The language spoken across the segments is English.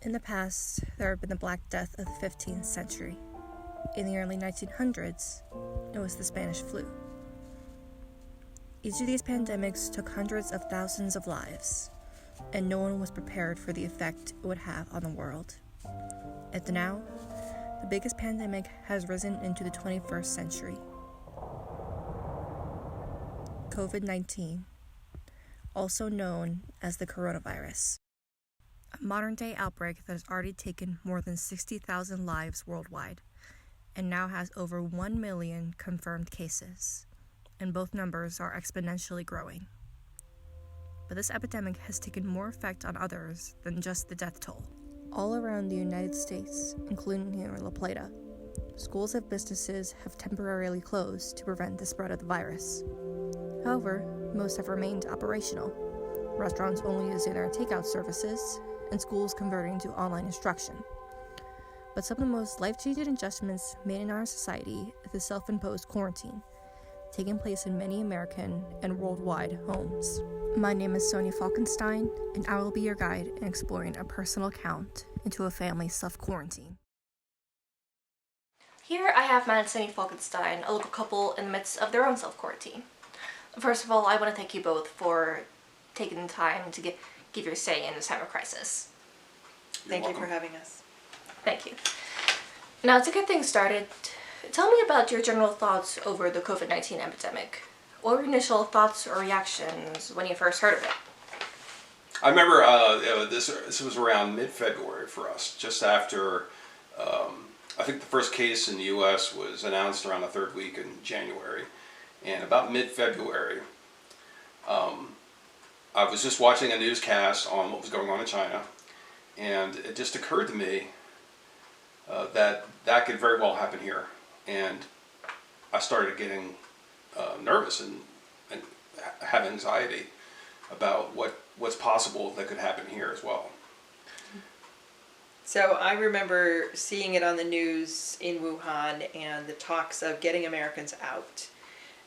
In the past, there had been the Black Death of the 15th century. In the early 1900s, it was the Spanish flu. Each of these pandemics took hundreds of thousands of lives, and no one was prepared for the effect it would have on the world. And now, the biggest pandemic has risen into the 21st century. COVID-19, also known as the coronavirus. A modern-day outbreak that has already taken more than 60,000 lives worldwide, and now has over 1 million confirmed cases, and both numbers are exponentially growing. But this epidemic has taken more effect on others than just the death toll. All around the United States, including here in La Plata, schools and businesses have temporarily closed to prevent the spread of the virus. However, most have remained operational, restaurants only using their takeout services, and schools converting to online instruction. But some of the most life-changing adjustments made in our society is the self-imposed quarantine, taking place in many American and worldwide homes. My name is Sonya Falkenstein, and I will be your guide in exploring a personal account into a family's self-quarantine. Here I have Matt and Sonya Falkenstein, a local couple in the midst of their own self-quarantine. First of all, I want to thank you both for taking the time to give your say in this time of crisis. Thank you for having us. Thank you. Now, to get things started, tell me about your general thoughts over the COVID-19 epidemic. What were your initial thoughts or reactions when you first heard of it? I remember this was around mid-February for us, just after, I think the first case in the U.S. was announced around the third week in January. And about mid-February, I was just watching a newscast on what was going on in China, and it just occurred to me that could very well happen here. And I started getting nervous and have anxiety about what's possible that could happen here as well. So I remember seeing it on the news in Wuhan and the talks of getting Americans out.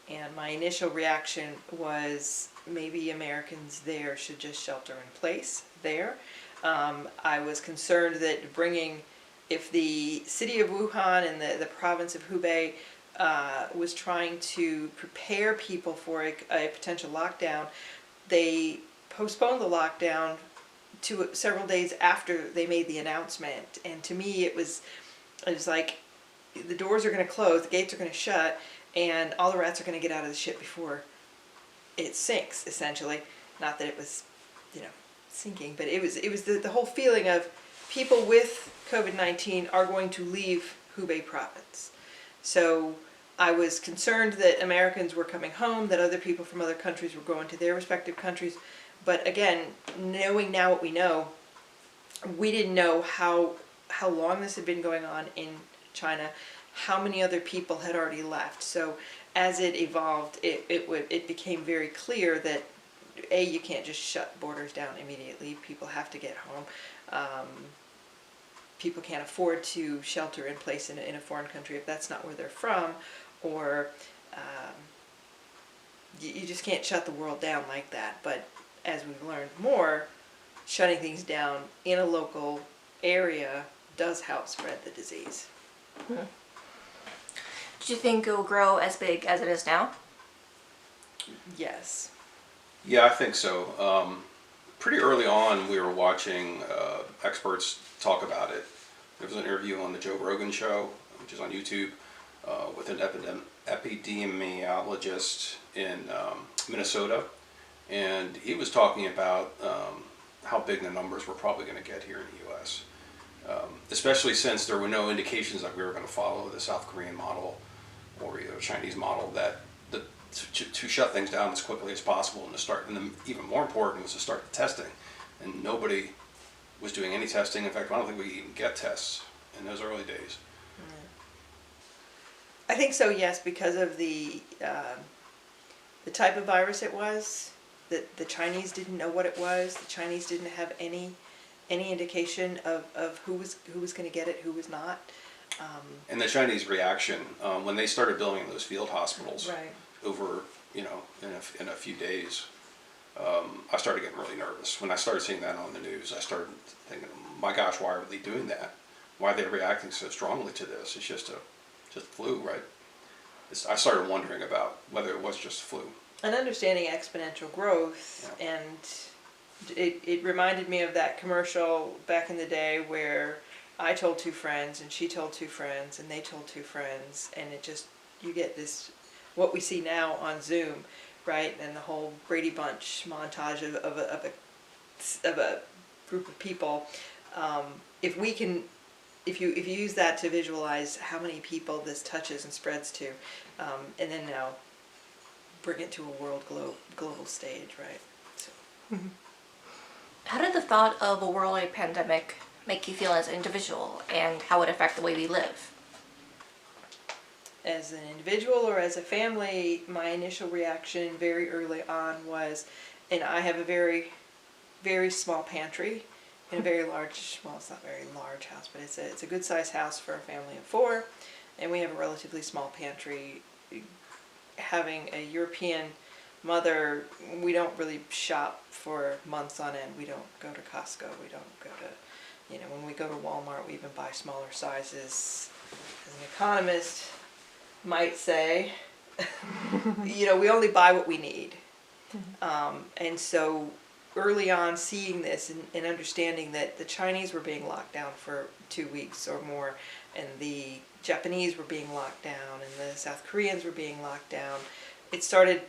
And my initial reaction was maybe Americans there should just shelter in place there. I was concerned that if the city of Wuhan and the province of Hubei was trying to prepare people for a potential lockdown, they postponed the lockdown to several days after they made the announcement. And to me it was like the doors are going to close, the gates are going to shut, and all the rats are going to get out of the ship before it sinks, essentially. Not that it was, sinking, but it was the whole feeling of people with COVID-19 are going to leave Hubei province. So I was concerned that Americans were coming home, that other people from other countries were going to their respective countries. But again, knowing now what we know, we didn't know how long this had been going on in China, how many other people had already left. So as it evolved, it became very clear that you can't just shut borders down immediately. People have to get home. People can't afford to shelter in place in a foreign country if that's not where they're from, or you just can't shut the world down like that. But as we've learned more, shutting things down in a local area does help spread the disease. Hmm. Do you think it will grow as big as it is now? Yes. Yeah, I think so. Pretty early on, we were watching experts talk about it. There was an interview on the Joe Rogan show, which is on YouTube, with an epidemiologist in Minnesota, and he was talking about how big the numbers were probably going to get here in the U.S., especially since there were no indications that we were going to follow the South Korean model or the Chinese model to shut things down as quickly as possible and even more important was to start the testing. And nobody was doing any testing. In fact, I don't think we even get tests in those early days. I think so, yes, because of the type of virus it was. That the Chinese didn't know what it was. The Chinese didn't have any indication of who was going to get it, who was not. And the Chinese reaction when they started building those field hospitals, right, over in a few days, I started getting really nervous. When I started seeing that on the news, I started thinking, my gosh, why are they doing that? Why are they reacting so strongly to this? It's just flu, right? I started wondering about whether it was just flu. And understanding exponential growth, Yeah. and it reminded me of that commercial back in the day where I told two friends and she told two friends and they told two friends, and it just, you get this, what we see now on Zoom, right? And the whole Brady Bunch montage of a group of people. If we can, if you use that to visualize how many people this touches and spreads to, and then now bring it to a global stage, right? So. How did the thought of a worldwide pandemic make you feel as an individual, and how it affect the way we live? As an individual or as a family, my initial reaction very early on was, and I have a very, very small pantry in a very large, well, it's not a very large house, but it's a good sized house for a family of 4, and we have a relatively small pantry. Having a European mother, we don't really shop for months on end. We don't go to Costco. We don't go to, when we go to Walmart, we even buy smaller sizes. As an economist might say, we only buy what we need. And so early on, seeing this and understanding that the Chinese were being locked down for 2 weeks or more, and the Japanese were being locked down, and the South Koreans were being locked down, it started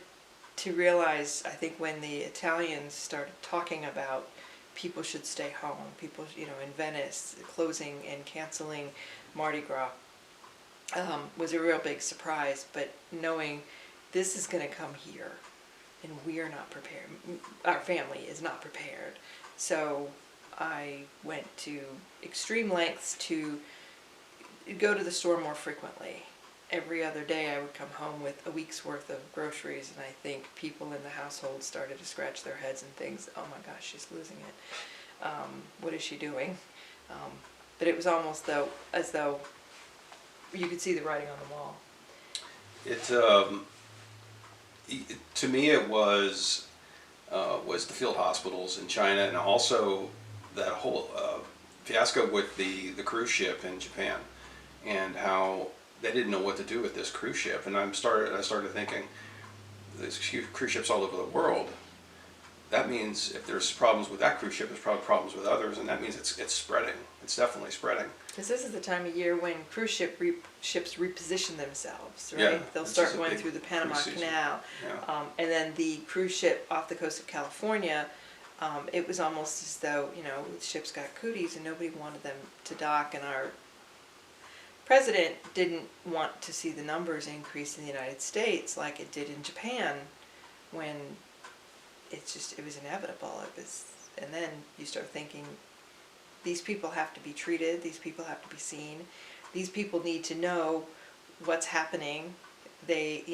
to realize, I think, when the Italians started talking about people should stay home, people, in Venice, closing and canceling Mardi Gras, was a real big surprise. But knowing this is going to come here, and we are not prepared, our family is not prepared. So I went to extreme lengths to go to the store more frequently. Every other day I would come home with a week's worth of groceries, and I think people in the household started to scratch their heads and things, oh my gosh, she's losing it. What is she doing? But it was almost as though you could see the writing on the wall. To me, it was the field hospitals in China, and also that whole fiasco with the cruise ship in Japan, and how they didn't know what to do with this cruise ship. And I started thinking, there's cruise ships all over the world. That means if there's problems with that cruise ship, there's probably problems with others, and that means it's spreading. It's definitely spreading. Because this is the time of year when cruise ships reposition themselves, right? Yeah, They'll start going through the Panama Canal. Yeah. And then the cruise ship off the coast of California, it was almost as though, the ships got cooties and nobody wanted them to dock, and our president didn't want to see the numbers increase in the United States like it did in Japan, when it was inevitable. And then you start thinking, these people have to be treated, these people have to be seen, these people need to know what's happening. They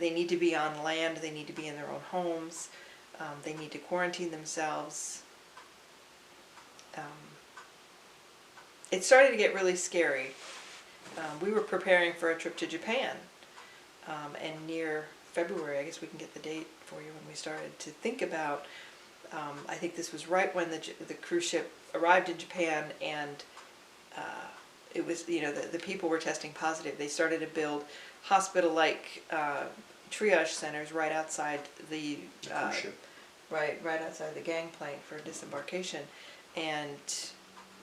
need to be on land, they need to be in their own homes, they need to quarantine themselves. It started to get really scary. We were preparing for a trip to Japan, and near February, I guess we can get the date for you, when we started to think about, I think this was right when the cruise ship arrived in Japan, and it was, the people were testing positive. They started to build hospital-like triage centers right outside the cruise ship. right outside the gangplank for disembarkation. And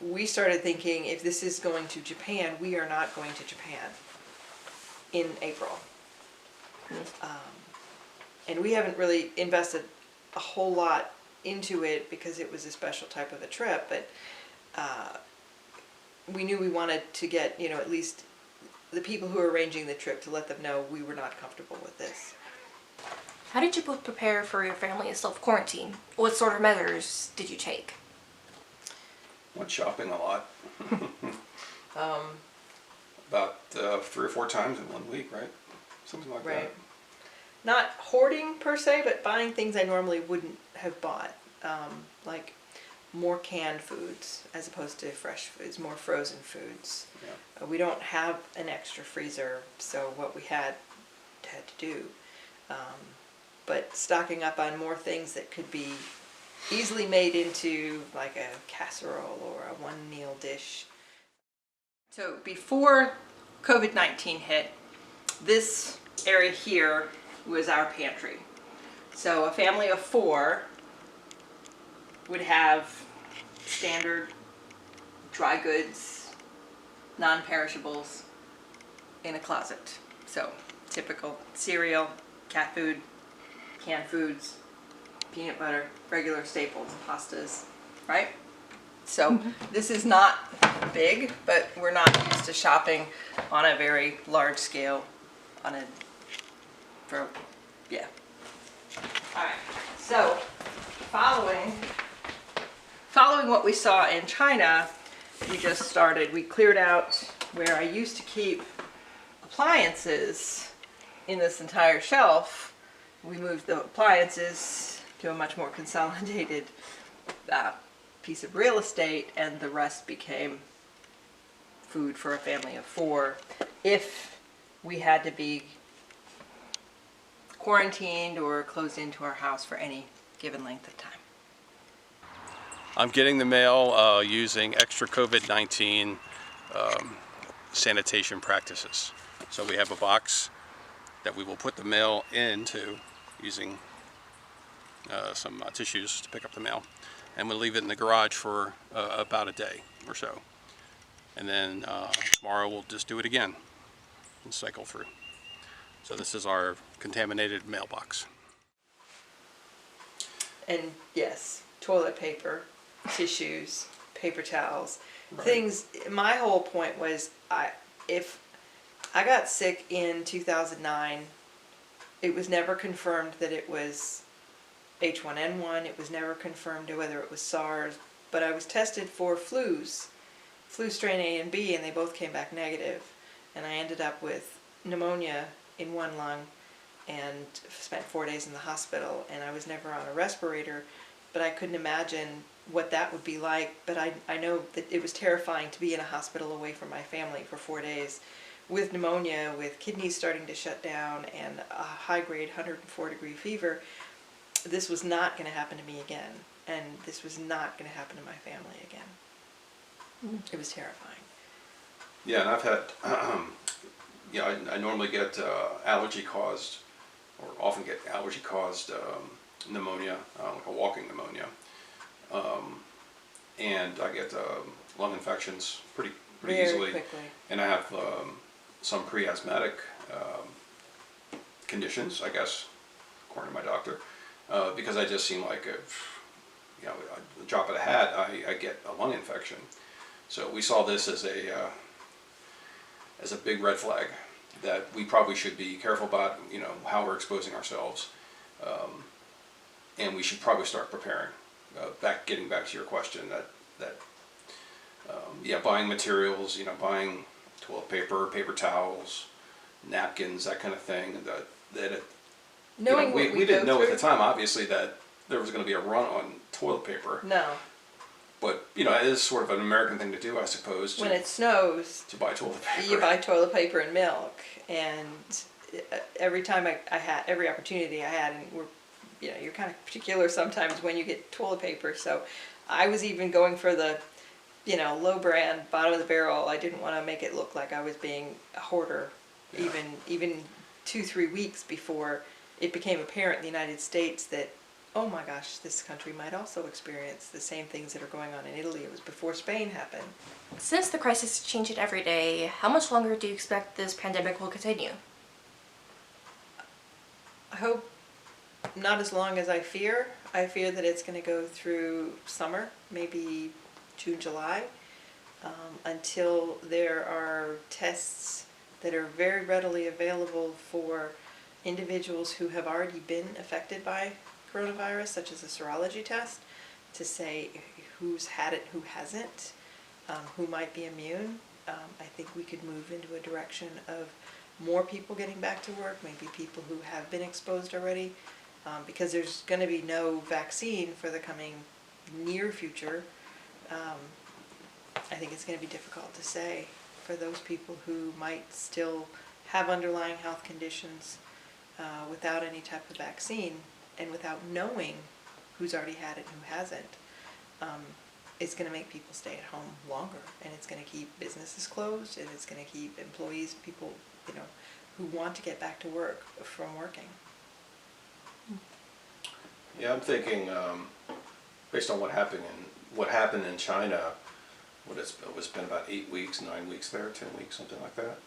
we started thinking, if this is going to Japan, we are not going to Japan in April. And we haven't really invested a whole lot into it because it was a special type of a trip, but we knew we wanted to get, at least the people who were arranging the trip, to let them know we were not comfortable with this. How did you both prepare for your family self-quarantine? What sort of measures did you take? Went shopping a lot. About 3 or 4 times in 1 week, right? Something like Right. that. Not hoarding per se, but buying things I normally wouldn't have bought, like more canned foods as opposed to fresh foods, more frozen foods. Yeah. We don't have an extra freezer, so what we had to do. but stocking up on more things that could be easily made into like a casserole or a one meal dish. So before COVID-19 hit, this area here was our pantry. So a family of 4 would have standard dry goods, non-perishables in a closet. So typical cereal, cat food, canned foods, peanut butter, regular staples, pastas, right? So this is not big, but we're not used to shopping on a very large scale yeah. All right, so following what we saw in China, we cleared out where I used to keep appliances in this entire shelf. We moved the appliances to a much more consolidated piece of real estate, and the rest became food for a family of 4 if we had to be quarantined or closed into our house for any given length of time. I'm getting the mail using extra COVID-19 sanitation practices. So we have a box that we will put the mail into using some tissues to pick up the mail, and we'll leave it in the garage for about a day or so. And then tomorrow we'll just do it again and cycle through. So this is our contaminated mailbox. And yes, toilet paper, tissues, paper towels, Right. things. My whole point was, if I got sick in 2009, it was never confirmed that it was H1N1. It was never confirmed whether it was SARS, but I was tested for flu strain A and B, and they both came back negative. And I ended up with pneumonia in one lung and spent 4 days in the hospital, and I was never on a respirator, but I couldn't imagine what that would be like. But I know that it was terrifying to be in a hospital away from my family for 4 days with pneumonia, with kidneys starting to shut down, and a high-grade 104-degree fever. This was not going to happen to me again, and this was not going to happen to my family again. It was terrifying. Yeah, and I've had, I normally get allergy-caused, or often get allergy-caused pneumonia, like a walking pneumonia. And I get lung infections pretty Very easily. quickly. And I have some pre-asthmatic conditions, I guess, according to my doctor, because I just seem like a drop of the hat, I get a lung infection. So we saw this as a big red flag that we probably should be careful about, how we're exposing ourselves, and we should probably start preparing. Getting back to your question, buying materials, buying toilet paper, paper towels, napkins, that kind of thing. We didn't know at the time, obviously, that there was going to be a run on toilet paper. No. But it is sort of an American thing to do, I suppose. When it snows, to buy toilet paper. you buy toilet paper and milk, and every time I had, every opportunity I had, and you're kind of particular sometimes when you get toilet paper. So I was even going for the, low brand, bottom of the barrel. I didn't want to make it look like I was being a hoarder, Yeah. even 2-3 weeks before it became apparent in the United States that, oh my gosh, this country might also experience the same things that are going on in Italy. It was before Spain happened. Since the crisis is changing every day, how much longer do you expect this pandemic will continue? I hope not as long as I fear. I fear that it's going to go through summer, maybe June, July, until there are tests that are very readily available for individuals who have already been affected by coronavirus, such as a serology test, to say who's had it, who hasn't, who might be immune. I think we could move into a direction of more people getting back to work, maybe people who have been exposed already, because there's going to be no vaccine for the coming near future. I think it's going to be difficult to say for those people who might still have underlying health conditions, without any type of vaccine and without knowing who's already had it and who hasn't, it's going to make people stay at home longer, and it's going to keep businesses closed, and it's going to keep employees, people, who want to get back to work from working. Yeah, I'm thinking, based on what happened in China, it's been about 8 weeks, 9 weeks there, 10 weeks, something like that.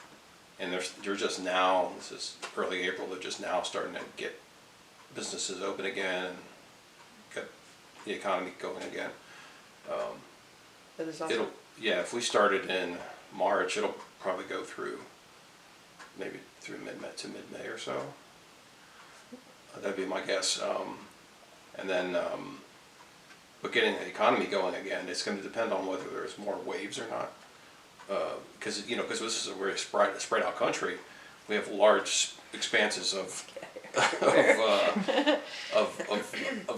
And they're just now, this is early April, they're just now starting to get businesses open again and get the economy going again. But there's also If we started in March, it'll probably go through maybe through mid-May or so. That'd be my guess. And then, but getting the economy going again, it's going to depend on whether there's more waves or not. Because this is a very spread out country, we have large expanses of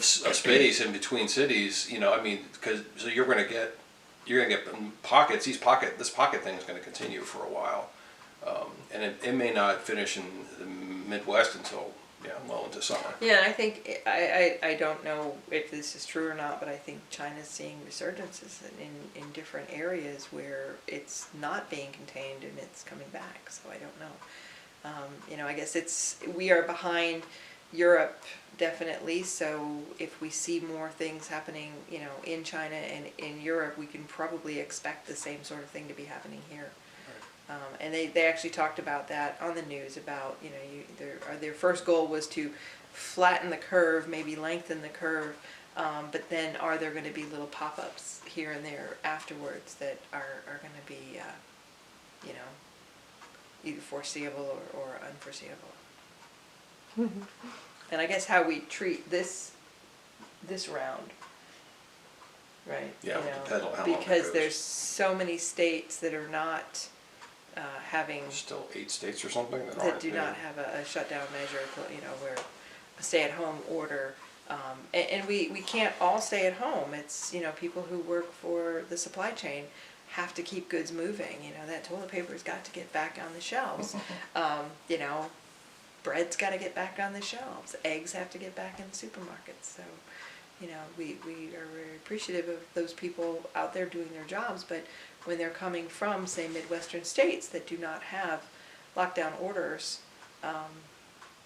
space in between cities. So you're going to get pockets. This pocket thing is going to continue for a while, and it may not finish in the Midwest until well into summer. Yeah, and I think, I don't know if this is true or not, but I think China's seeing resurgences in different areas where it's not being contained and it's coming back, so I don't know. I guess we are behind Europe, definitely, so if we see more things happening, in China and in Europe, we can probably expect the same sort of thing to be happening here. And they actually talked about that on the news about, their first goal was to flatten the curve, maybe lengthen the curve, but then are there going to be little pop-ups here and there afterwards that are going to be, either foreseeable or unforeseeable. And I guess how we treat this round, right? Yeah, depends on how long it because goes. there's so many states that are not having Still 8 states or something that do not have a shutdown measure, where a stay-at-home order, and we can't all stay at home. It's people who work for the supply chain have to keep goods moving. That toilet paper's got to get back on the shelves. Bread's got to get back on the shelves. Eggs have to get back in the supermarkets. So, we are very appreciative of those people out there doing their jobs, but when they're coming from, say, Midwestern states that do not have lockdown orders,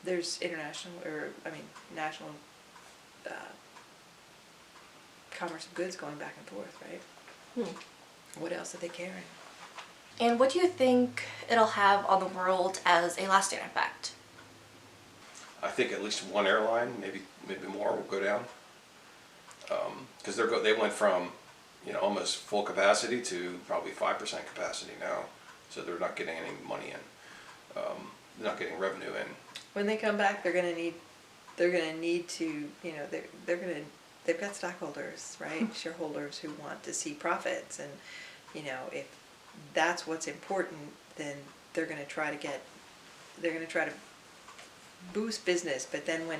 there's national commerce of goods going back and forth, right? What else are they carrying? And what do you think it'll have on the world as a lasting effect? I think at least one airline, maybe more, will go down. Because they went from almost full capacity to probably 5% capacity now, so they're not getting any money in. They're not getting revenue in. When they come back, they're going to need to, they've got stockholders, right? Shareholders who want to see profits, and if that's what's important, then they're going to try to boost business. But then when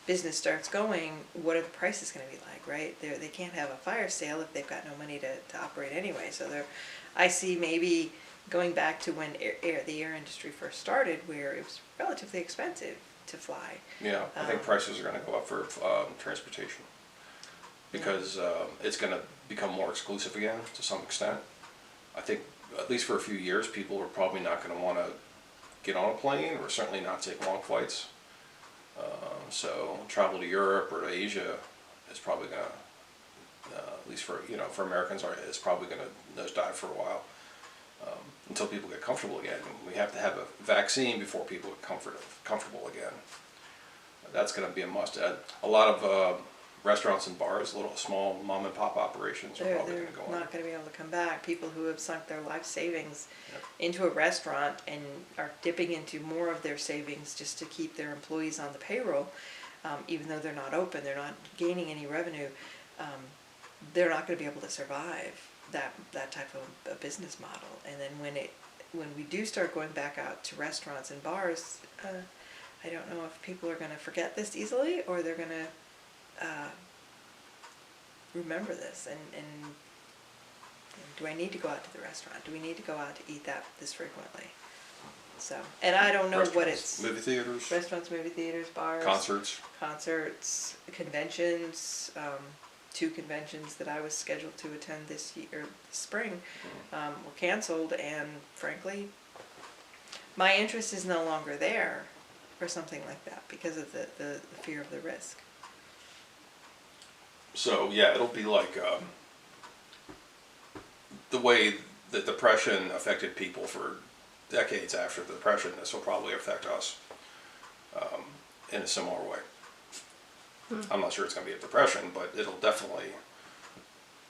business starts going, what are the prices going to be like, right? They can't have a fire sale if they've got no money to operate anyway. So I see maybe going back to when the air industry first started, where it was relatively expensive to fly. Yeah, I think prices are going to go up for transportation because it's going to become more exclusive again to some extent. I think at least for a few years, people are probably not going to want to get on a plane, or certainly not take long flights. So travel to Europe or to Asia is probably going to, at least for Americans, is probably going to nosedive for a while until people get comfortable again. We have to have a vaccine before people get comfortable again. That's going to be a must. A lot of restaurants and bars, little small mom and pop operations, are probably going to go on. They're not going to be able to come back. People who have sunk their life savings into a restaurant and are dipping into more of their savings just to keep their employees on the payroll, even though they're not open, they're not gaining any revenue, they're not going to be able to survive that type of a business model. And then when we do start going back out to restaurants and bars, I don't know if people are going to forget this easily, or they're going to remember this, and do I need to go out to the restaurant? Do we need to go out to eat this frequently? So, and I don't know what it's. Movie theaters, Restaurants, movie theaters, bars. Concerts, conventions. 2 conventions that I was scheduled to attend this year, this spring, were canceled, and frankly, my interest is no longer there for something like that because of the fear of the risk. So yeah, it'll be like the way the Depression affected people for decades after the Depression. This will probably affect us in a similar way. I'm not sure it's going to be a depression, but it'll definitely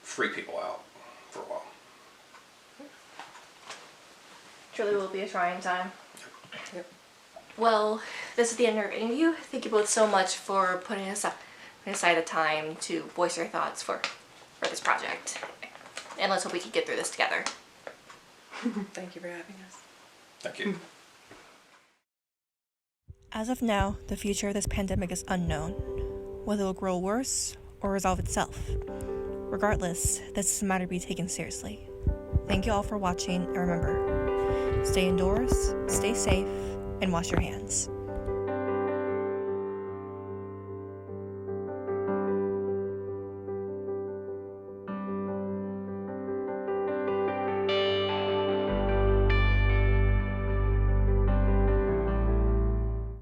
freak people out for a while. Truly will be a trying time. Yep. Well, this is the end of our interview. Thank you both so much for putting aside a time to voice your thoughts for this project. And let's hope we can get through this together. Thank you for having us. Thank you. As of now, the future of this pandemic is unknown, whether it will grow worse or resolve itself. Regardless, this is a matter to be taken seriously. Thank you all for watching, and remember, stay indoors, stay safe, and wash your hands.